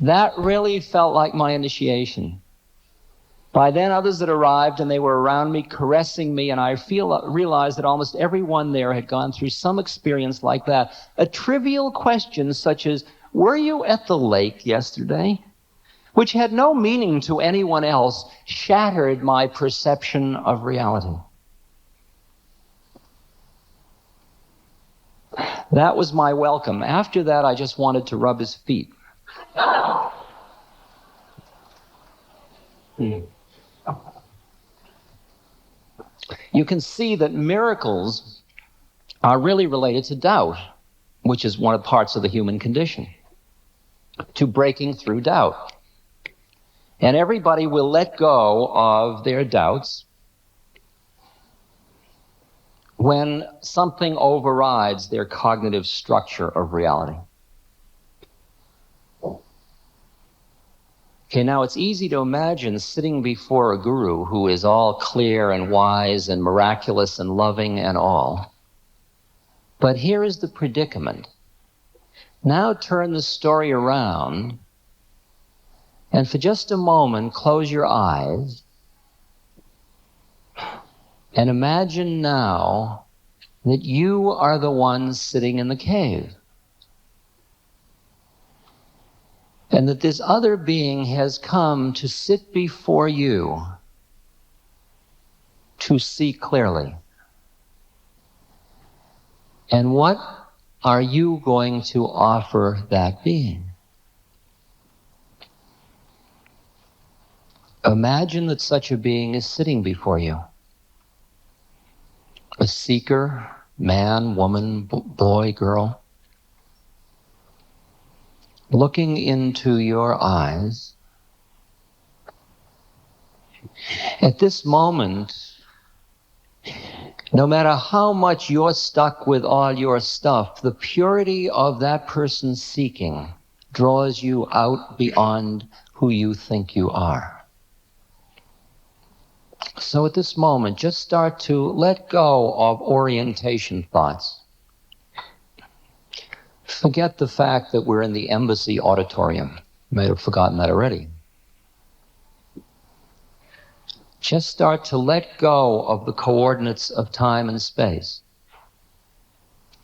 That really felt like my initiation. By then, others had arrived, and they were around me, caressing me, and I realized that almost everyone there had gone through some experience like that. A trivial question such as, "Were you at the lake yesterday?" which had no meaning to anyone else, shattered my perception of reality. That was my welcome. After that, I just wanted to rub his feet. You can see that miracles are really related to doubt, which is one of the parts of the human condition, to breaking through doubt. And everybody will let go of their doubts when something overrides their cognitive structure of reality. Okay, now it's easy to imagine sitting before a guru who is all clear and wise and miraculous and loving and all. But here is the predicament. Now turn the story around, and for just a moment, close your eyes and imagine now that you are the one sitting in the cave, and that this other being has come to sit before you to see clearly. And what are you going to offer that being? Imagine that such a being is sitting before you. A seeker, man, woman, boy, girl, looking into your eyes. At this moment, no matter how much you're stuck with all your stuff, the purity of that person's seeking draws you out beyond who you think you are. So at this moment, just start to let go of orientation thoughts. Forget the fact that we're in the embassy auditorium. You may have forgotten that already. Just start to let go of the coordinates of time and space.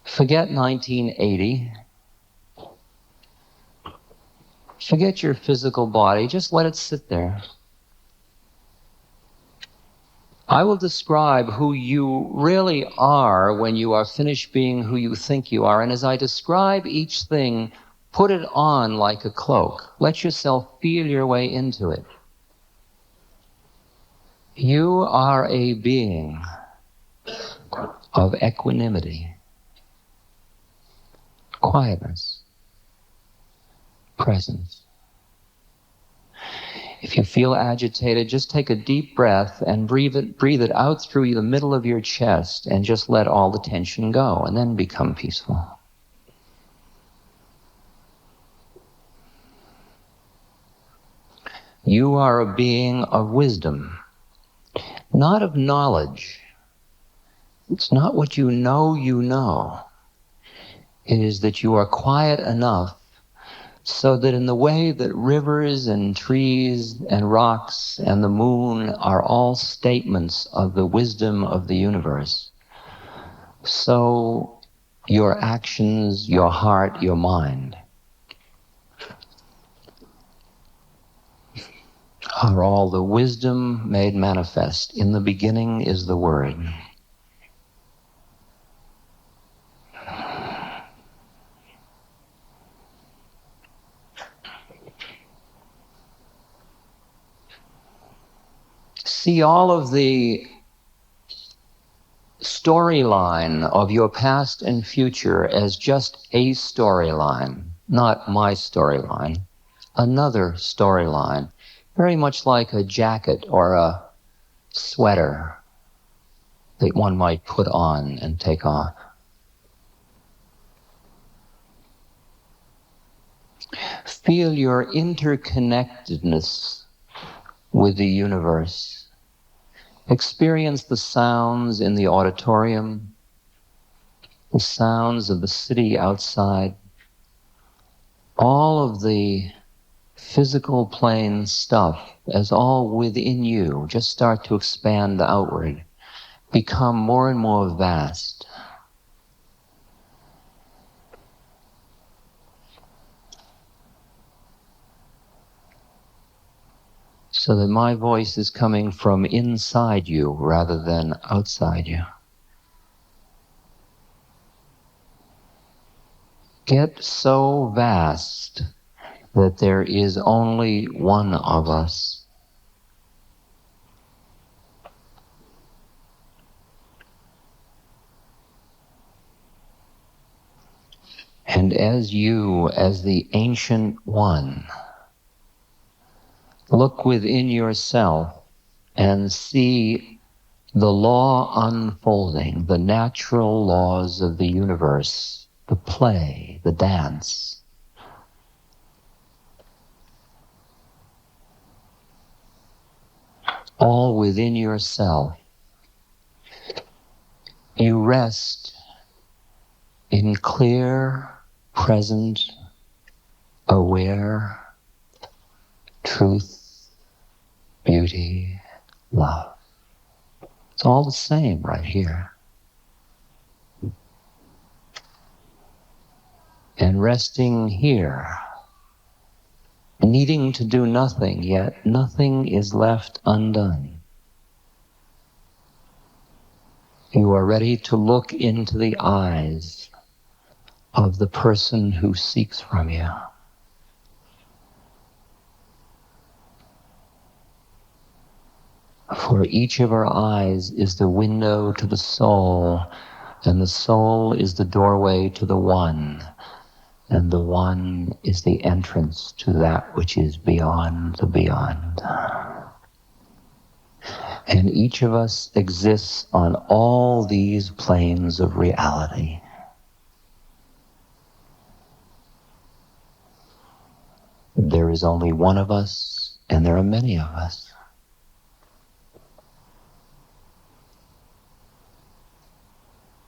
Forget 1980. Forget your physical body. Just let it sit there. I will describe who you really are when you are finished being who you think you are. And as I describe each thing, put it on like a cloak. Let yourself feel your way into it. You are a being of equanimity, quietness, presence. If you feel agitated, just take a deep breath and breathe it out through the middle of your chest and just let all the tension go, and then become peaceful. You are a being of wisdom, not of knowledge. It's not what you know you know. It is that you are quiet enough so that in the way that rivers and trees and rocks and the moon are all statements of the wisdom of the universe, so your actions, your heart, your mind are all the wisdom made manifest. In the beginning is the Word. See all of the storyline of your past and future as just a storyline, not my storyline, another storyline, very much like a jacket or a sweater that one might put on and take off. Feel your interconnectedness with the universe. Experience the sounds in the auditorium, the sounds of the city outside, all of the physical plane stuff as all within you just start to expand outward, become more and more vast. So that my voice is coming from inside you rather than outside you. Get so vast that there is only one of us. And as you, as the ancient one, look within yourself and see the law unfolding, the natural laws of the universe, the play, the dance. All within yourself. You rest in clear, present, aware truth, beauty, love. It's all the same right here. And resting here, needing to do nothing, yet nothing is left undone. You are ready to look into the eyes of the person who seeks from you. For each of our eyes is the window to the soul, and the soul is the doorway to the one, and the one is the entrance to that which is beyond the beyond. And each of us exists on all these planes of reality. There is only one of us, and there are many of us.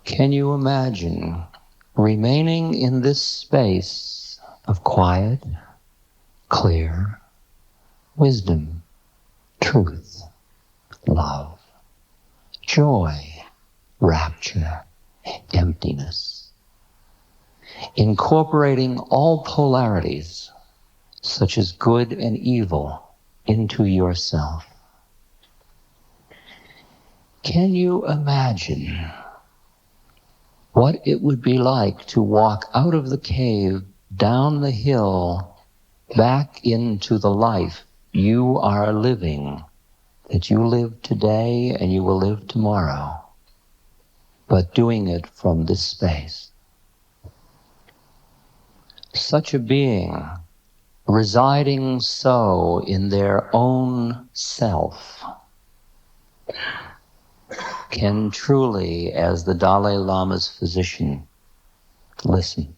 Can you imagine remaining in this space of quiet, clear wisdom, truth, love, joy, rapture, emptiness, incorporating all polarities, such as good and evil, into yourself? Can you imagine what it would be like to walk out of the cave, down the hill, back into the life you are living, that you live today and you will live tomorrow, but doing it from this space? Such a being, residing so in their own self, can truly, as the Dalai Lama's physician, listen.